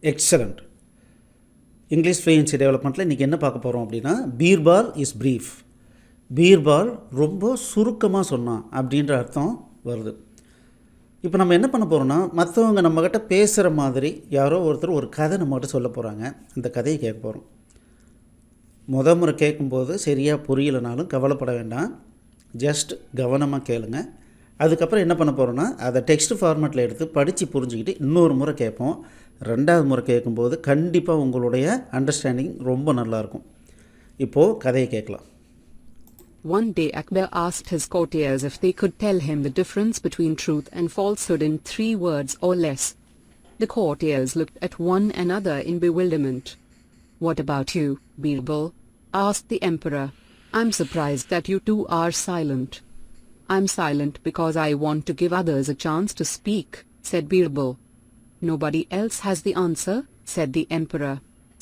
Excellent. English fluency டெவலப்மெண்ட்டில் இன்றைக்கி என்ன பார்க்க போகிறோம் அப்படின்னா, பீர்பால் இஸ் ப்ரீஃப். பீர்பால் ரொம்ப சுருக்கமாக சொன்னான் அப்படின்ற அர்த்தம் வருது. இப்போ நம்ம என்ன பண்ண போகிறோம்னா, மற்றவங்க நம்மக்கிட்ட பேசுகிற மாதிரி யாரோ ஒருத்தர் ஒரு கதை நம்மக்கிட்ட சொல்ல போகிறாங்க. அந்த கதையை கேட்க போகிறோம். முறை கேட்கும்போது சரியாக புரியலைனாலும் கவலைப்பட வேண்டாம், ஜஸ்ட் கவனமாக கேளுங்க. அதுக்கப்புறம் என்ன பண்ண போகிறோன்னா, அதை டெக்ஸ்ட் ஃபார்மேட்டில் எடுத்து படித்து புரிஞ்சுக்கிட்டு இன்னொரு முறை கேட்போம். ரெண்டாவது முறை கேட்கும்போது கண்டிப்பாக உங்களுடைய அண்டர்ஸ்டாண்டிங் ரொம்ப நல்லாயிருக்கும். இப்போது கதையை கேட்கலாம். One day Akbar asked his courtiers if they could tell him the difference between truth and falsehood in 3 words or less. The courtiers looked at one another in bewilderment. "What about you, Birbal?" asked the emperor. "I'm surprised that you two are silent." "I'm silent because I want to give others a chance to speak," said Birbal. "Nobody else has the answer," said the emperor.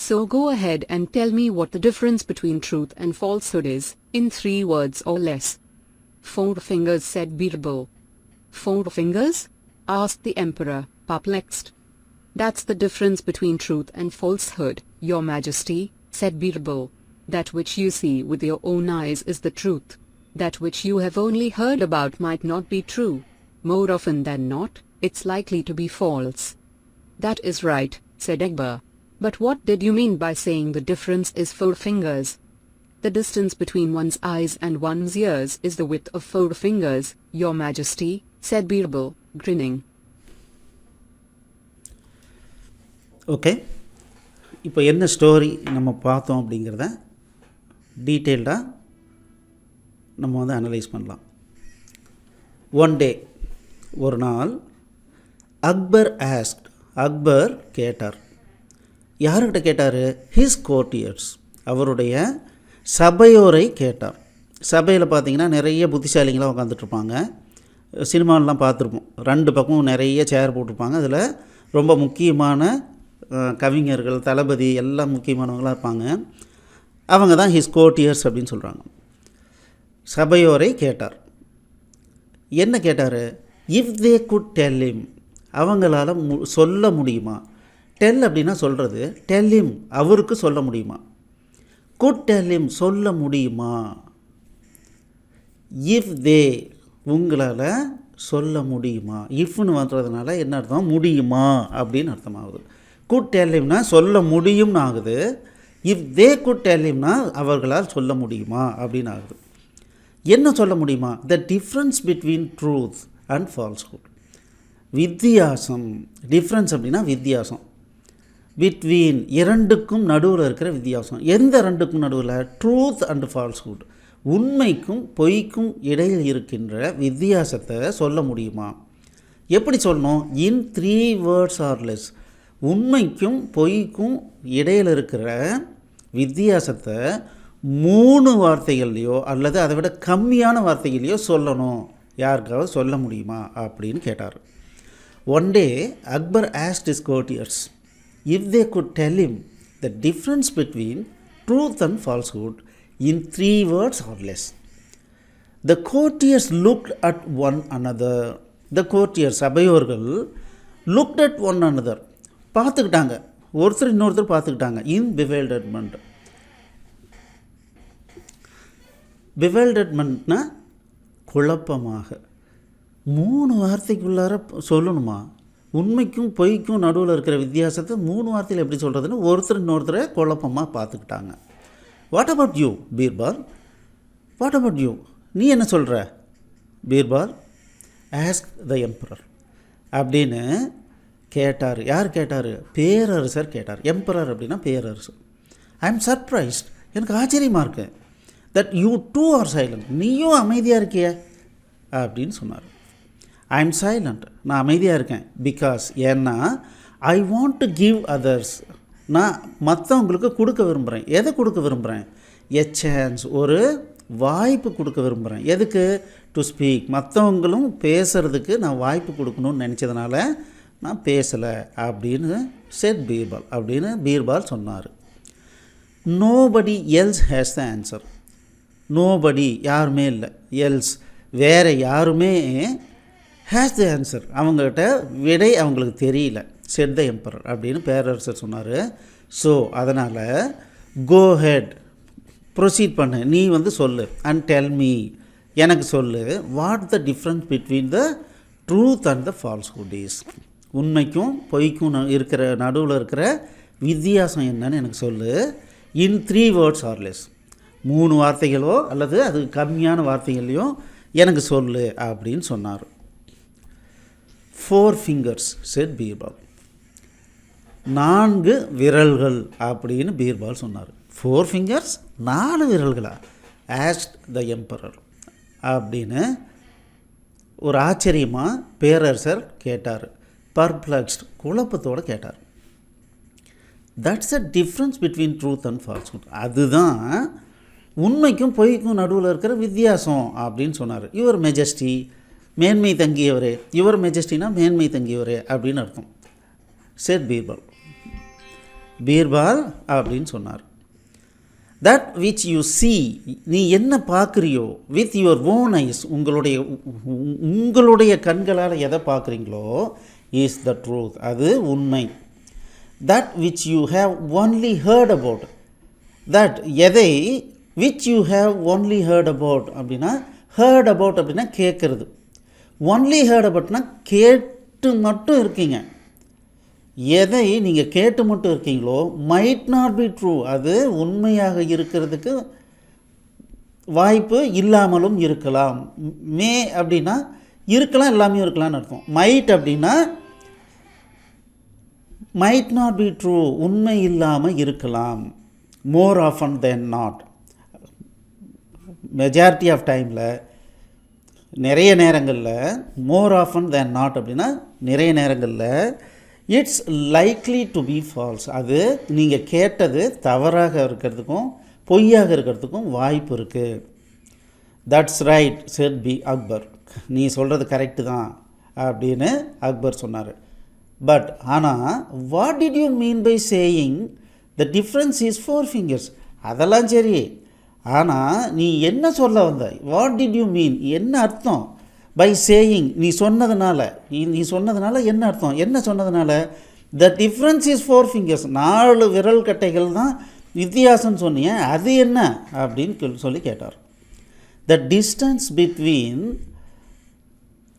"So go ahead and tell me what the difference between truth and falsehood is, in 3 words or less." "4 fingers," said Birbal. "4 fingers?" asked the emperor, perplexed. "That's the difference between truth and falsehood, your majesty," said Birbal. "That which you see with your own eyes is the truth. That which you have only heard about might not be true. More often than not, it's likely to be false." "That is right," said Akbar. "But what did you mean by saying the difference is 4 fingers?" "The distance between one's eyes and one's ears is the width of 4 fingers, your majesty," said Birbal, grinning. Okay, இப்போ என்ன story நம்ம பார்த்தோம் அப்படிங்கிறத டீட்டெயில்டாக நம்ம analyse பண்ணலாம். One day, ஒரு நாள், அக்பர் ஆஸ்க்ட், அக்பர் கேட்டார். யார்கிட்ட கேட்டார்? ஹிஸ் கோர்ட்டியர்ஸ், அவருடைய சபையோரை கேட்டார். சபையில் பார்த்திங்கன்னா நிறைய புத்திசாலிங்களாக உட்காந்துட்ருப்பாங்க. சினிமாலெலாம் பார்த்துருப்போம், 2 பக்கமும் நிறைய சேர் போட்டிருப்பாங்க. அதில் ரொம்ப முக்கியமான கவிஞர்கள், தளபதி எல்லாம் முக்கியமானவங்களாக இருப்பாங்க. அவங்க தான் ஹிஸ் கோர்ட்டியர்ஸ் அப்படின்னு சொல்கிறாங்க. சபையோரை கேட்டார். என்ன கேட்டார்? If they good tell him, அவங்களால சொல்ல முடியுமா? டெல் அப்படின்னா சொல்கிறது, டெல் ஹிம் அவருக்கு சொல்ல முடியுமா? குட் டெல் ஹிம் சொல்ல முடியுமா? இஃப் தே உங்களால் சொல்ல முடியுமா? இஃப்னு வர்றதுனால என்ன அர்த்தம்? முடியுமா அப்படின்னு அர்த்தமாகுது. குட் டெல் ஹிம்னா சொல்ல முடியும்னு ஆகுது. இஃப் தே குட் டெல் ஹிம்னா அவர்களால் சொல்ல முடியுமா அப்படின்னு ஆகுது. என்ன சொல்ல முடியுமா? The difference between truth and falsehood, வித்தியாசம். டிஃப்ரென்ஸ் அப்படின்னா வித்தியாசம். பிட்வீன், இரண்டுக்கும் நடுவில் இருக்கிற வித்தியாசம். எந்த ரெண்டுக்கும் நடுவில்? ட்ரூத் அண்ட் ஃபால்ஸ்ஹுட், உண்மைக்கும் பொய்க்கும் இடையில் இருக்கின்ற வித்தியாசத்தை சொல்ல முடியுமா? எப்படி சொல்லணும்? இன் 3 words ஆர் லெஸ், உண்மைக்கும் பொய்க்கும் இடையில் இருக்கிற வித்தியாசத்தை 3 வார்த்தைகள்லையோ அல்லது அதை விட கம்மியான வார்த்தைகள்லையோ சொல்லணும். யாருக்காவது சொல்ல முடியுமா அப்படின்னு கேட்டார். One day Akbar asked his courtiers if they could tell him the difference between truth and falsehood in 3 words or less. The courtiers looked at one another. The courtiers, சபையோர்கள், looked at one another, பார்த்துக்கிட்டாங்க, ஒருத்தர் இன்னொருத்தர் பார்த்துக்கிட்டாங்க. இன் bewilderment. bewildermentனா குழப்பமாக. 3 வார்த்தைக்குள்ளார சொல்லணுமா? உண்மைக்கும் பொய்க்கும் நடுவில் இருக்கிற வித்தியாசத்தை 3 வார்த்தையில் எப்படி சொல்கிறதுன்னு ஒருத்தர் இன்னொருத்தரை குழப்பமாக பார்த்துக்கிட்டாங்க. What about you Birbal? What about you, நீ என்ன சொல்கிற பீர்பால்? ஆஸ்க் த எம்பரர் அப்படின்னு கேட்டார். யார் கேட்டார்? பேரரசர் கேட்டார். எம்பரர் அப்படின்னா பேரரசர். ஐ எம் சர்ப்ரைஸ்ட், எனக்கு ஆச்சரியமாக இருக்கு. That you two are silent, நீயும் அமைதியாக இருக்கிய அப்படின்னு சொன்னார். ஐ எம் சைலண்ட், நான் அமைதியாக இருக்கேன். பிகாஸ், ஏன்னா I want to give others, நான் மற்றவங்களுக்கு கொடுக்க விரும்புகிறேன். எதை கொடுக்க விரும்புகிறேன்? எ சான்ஸ், ஒரு வாய்ப்பு கொடுக்க விரும்புகிறேன். எதுக்கு? டு ஸ்பீக், மற்றவங்களும் பேசுகிறதுக்கு நான் வாய்ப்பு கொடுக்கணும்னு நினச்சதுனால நான் பேசலை அப்படின்னு செட் பீர்பால், அப்படின்னு பீர்பால் சொன்னார். Nobody else has the answer. Nobody, யாருமே இல்லை, எல்ஸ் வேறு யாருமே, ஹேஸ் த ஆன்சர், அவங்ககிட்ட விடை அவங்களுக்கு தெரியல. said the emperor அப்படின்னு பேரரசர் சொன்னார். ஸோ அதனால் go ahead, ப்ரொசீட் பண்ணு, நீ வந்து சொல்லு, and tell me, எனக்கு சொல்லு, what the difference between the truth and the falsehood is, உண்மைக்கும் பொய்க்கும் இருக்கிற நடுவில் இருக்கிற வித்தியாசம் என்னன்னு எனக்கு சொல்லு, in 3 words or less, 3 வார்த்தைகளோ அல்லது அது கம்மியான வார்த்தைகளையோ எனக்கு சொல்லு அப்படின்னு சொன்னார். 4 fingers said பீர்பால், 4 விரல்கள் அப்படின்னு பீர்பால் சொன்னார். 4 fingers, 4 விரல்களா, asked the emperor அப்படின்னு ஒரு ஆச்சரியமாக பேரரசர் கேட்டார். பர்ப்ளெக்ஸ்ட், குழப்பத்தோடு கேட்டார். That's a difference between truth and falsehood, அதுதான் உண்மைக்கும் பொய்க்கும் நடுவில் இருக்கிற வித்தியாசம் அப்படின்னு சொன்னார். யுவர் மெஜஸ்டி, மேன்மை தங்கியவரே, யுவர் மெஜஸ்டினா மேன்மை தங்கியவரே அப்படின்னு அர்த்தம். செட் பீர்பால், பீர்பால் அப்படின்னு சொன்னார். தட் விச் யூ see, நீ என்ன பார்க்குறியோ, வித் யுவர் ஓன் ஐஸ், உங்களுடைய கண்களால் எதை பார்க்குறீங்களோ, இஸ் த ட்ரூத், அது உண்மை. That which you have only heard about, that எதை, which you have only heard about அப்படின்னா, ஹேர்ட் அபவுட் அப்படின்னா கேட்குறது, ஒன்லி ஹேர்ட் அபவுட்னா கேட்டு மட்டும் இருக்கீங்க. எதை நீங்கள் கேட்டு மட்டும் இருக்கீங்களோ, மைட் நாட் பி ட்ரூ, அது உண்மையாக இருக்கிறதுக்கு வாய்ப்பு இல்லாமலும் இருக்கலாம். மே அப்படின்னா இருக்கலாம், எல்லாமே இருக்கலாம்னு அர்த்தம். மைட் அப்படின்னா மைட் நாட் பி ட்ரூ, உண்மை இல்லாமல் இருக்கலாம். More often than not, majority of டைமில், நிறைய நேரங்களில், மோர் ஆஃபன் தென் நாட் அப்படின்னா நிறைய நேரங்களில், it's likely to be false, அது நீங்கள் கேட்டது தவறாக இருக்கிறதுக்கும் பொய்யாக இருக்கிறதுக்கும் வாய்ப்பு இருக்குது. That's right said by Akbar, நீ சொல்கிறது கரெக்டு தான் அப்படின்னு அக்பர் சொன்னார். பட் ஆனால் what did you mean by saying the difference is 4 fingers, அதெல்லாம் சரி, ஆனால் நீ என்ன சொல்ல வந்த, வாட் டிட் யூ மீன், என்ன அர்த்தம், பை சேயிங், நீ சொன்னதுனால என்ன அர்த்தம், என்ன சொன்னதுனால, த டிஃப்ரென்ஸ் இஸ் 4 fingers, 4 விரல் கட்டைகள் தான் வித்தியாசம் சொன்னீங்க, அது என்ன அப்படின்னு சொல்லி கேட்டார். The distance between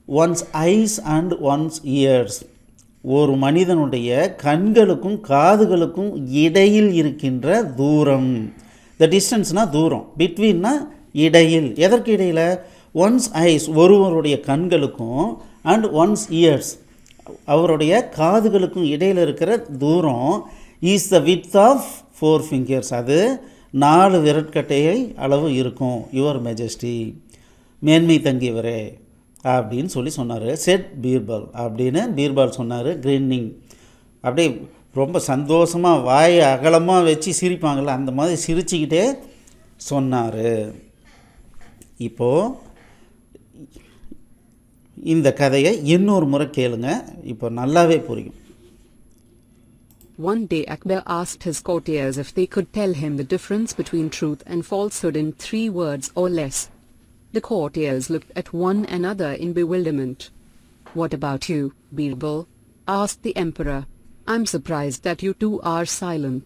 one's eyes and one's ears, ஒரு மனிதனுடைய கண்களுக்கும் காதுகளுக்கும் இடையில் இருக்கின்ற தூரம். த டிஸ்டன்ஸ்னால் தூரம், பிட்வீன்னா இடையில், எதற்கு இடையில், ஒன்ஸ் ஐஸ் ஒருவருடைய கண்களுக்கும், அண்ட் ஒன்ஸ் இயர்ஸ் அவருடைய காதுகளுக்கும் இடையில் இருக்கிற தூரம், is the width of 4 fingers, அது 4 விரற்கட்டையை அளவு இருக்கும். யுவர் மெஜஸ்டி, மேன்மை தங்கியவரே அப்படின்னு சொல்லி சொன்னார். செட் பீர்பால் அப்படின்னு பீர்பால் சொன்னார். கிரின்னிங், அப்படியே ரொம்ப சந்தோஷமாக வாயை அகலமாக வச்சு சிரிப்பாங்கள்ல, அந்த மாதிரி சிரிச்சுக்கிட்டே சொன்னார். இப்போது இந்த கதையை இன்னொரு முறை கேளுங்க, இப்போ நல்லாவே புரியும். One day Akbar asked his courtiers if they could tell him the difference between truth and falsehood in 3 words or less. The courtiers looked at one another in bewilderment. What about you, Birbal? Asked the emperor. I'm surprised that you two are silent.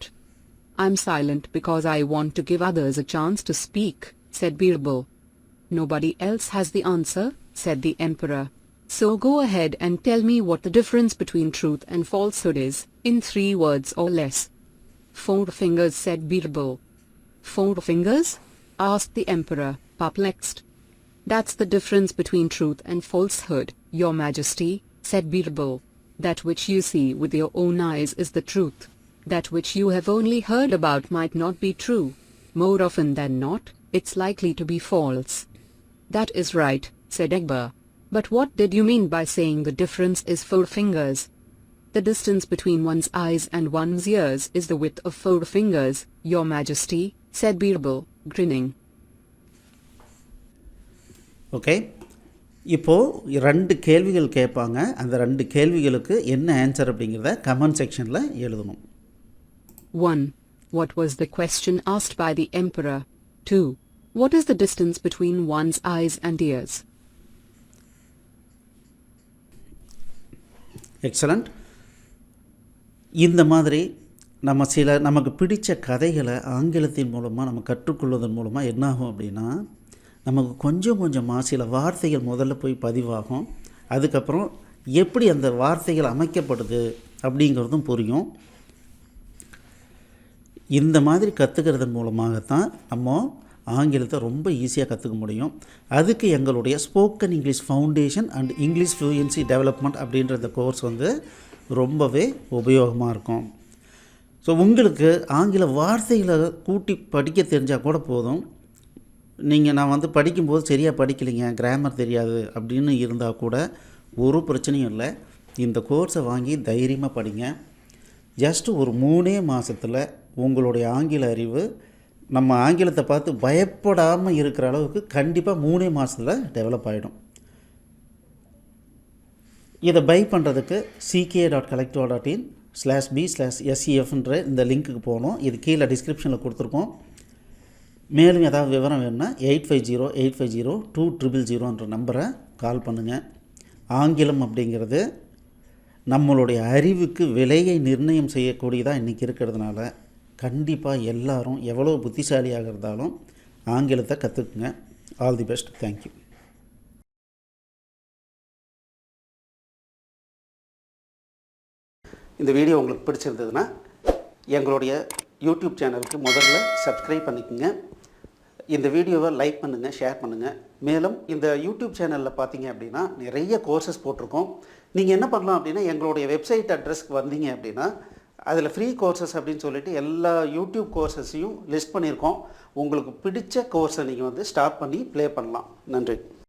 I'm silent because I want to give others a chance to speak, said Birbal. Nobody else has the answer, said the emperor. So go ahead and tell me what the difference between truth and falsehood is, in 3 words or less. 4 fingers, said Birbal. 4 fingers? Asked the emperor, perplexed. That's the difference between truth and falsehood, your majesty, said Birbal. That which you see with your own eyes is the truth. That which you have only heard about might not be true. More often than not, it's likely to be false. That is right, said Akbar. But what did you mean by saying the difference is 4 fingers? The distance between one's eyes and one's ears is the width of 4 fingers, your majesty, said Birbal, grinning. Okay. இப்போது 2 கேள்விகள் கேட்பாங்க. அந்த 2 கேள்விகளுக்கு என்ன answer அப்படிங்கிறத comment செக்ஷனில் எழுதணும். 1. What was the question asked by the emperor? 2. What is the distance between one's eyes and ears? Excellent. இந்த மாதிரி நம்ம நமக்கு பிடித்த கதைகளை ஆங்கிலத்தின் மூலமாக நம்ம கற்றுக்கொள்வதன் மூலமாக என்னாகும் அப்படின்னா, நமக்கு கொஞ்சம் கொஞ்சமாக சில வார்த்தைகள் முதல்ல போய் பதிவாகும். அதுக்கப்புறம் எப்படி அந்த வார்த்தைகள் அமைக்கப்படுது அப்படிங்கிறதும் புரியும். இந்த மாதிரி கற்றுக்கிறதன் மூலமாகத்தான் நம்ம ஆங்கிலத்தை ரொம்ப ஈஸியாக கற்றுக்க முடியும். அதுக்கு எங்களுடைய spoken English foundation and English fluency development அப்படின்ற இந்த கோர்ஸ் வந்து ரொம்பவே உபயோகமாக இருக்கும். ஸோ உங்களுக்கு ஆங்கில வார்த்தைகளை கூட்டி படிக்க தெரிஞ்சால் கூட போதும். நான் வந்து படிக்கும்போது சரியாக படிக்கலைங்க, கிராமர் தெரியாது அப்படின்னு இருந்தால் கூட ஒரு பிரச்சனையும் இல்லை. இந்த கோர்ஸை வாங்கி தைரியமாக படிங்க. ஜஸ்ட் ஒரு 3 மாதத்தில் உங்களுடைய ஆங்கில அறிவு நம்ம ஆங்கிலத்தை பார்த்து பயப்படாமல் இருக்கிற அளவுக்கு கண்டிப்பாக 3 மாதத்தில் டெவலப் ஆகிடும். இதை பை பண்ணுறதுக்கு ck.collective.in/b/sefன்ற இந்த லிங்க்குக்கு போகணும். இது கீழே டிஸ்கிரிப்ஷனில் கொடுத்துருக்கோம். மேலும் ஏதாவது விவரம் வேணும்னா 8508502000 நம்பரை கால் பண்ணுங்கள். ஆங்கிலம் அப்படிங்கிறது நம்மளுடைய அறிவுக்கு விலையை நிர்ணயம் செய்யக்கூடியதாக இன்றைக்கி இருக்கிறதுனால கண்டிப்பாக எல்லாரும் எவ்வளோ புத்திசாலியாக இருந்தாலும் ஆங்கிலத்தை கற்றுக்குங்க. All the best. தேங்க்யூ. இந்த வீடியோ உங்களுக்கு பிடிச்சிருந்ததுன்னா எங்களுடைய யூடியூப் சேனலுக்கு முதல்ல சப்ஸ்கிரைப் பண்ணிக்கோங்க. இந்த வீடியோவை லைக் பண்ணுங்கள், ஷேர் பண்ணுங்கள். மேலும் இந்த யூடியூப் சேனலில் பார்த்தீங்க அப்படின்னா நிறைய கோர்சஸ் போட்டிருக்கோம். நீங்கள் என்ன பண்ணலாம் அப்படின்னா, எங்களுடைய வெப்சைட் அட்ரஸ்க்கு வந்தீங்க அப்படின்னா அதில் ஃப்ரீ கோர்சஸ் அப்படின்னு சொல்லிட்டு எல்லா யூடியூப் கோர்சஸையும் லிஸ்ட் பண்ணியிருக்கோம். உங்களுக்கு பிடிச்ச கோர்ஸை நீங்கள் வந்து ஸ்டார்ட் பண்ணி ப்ளே பண்ணலாம். நன்றி.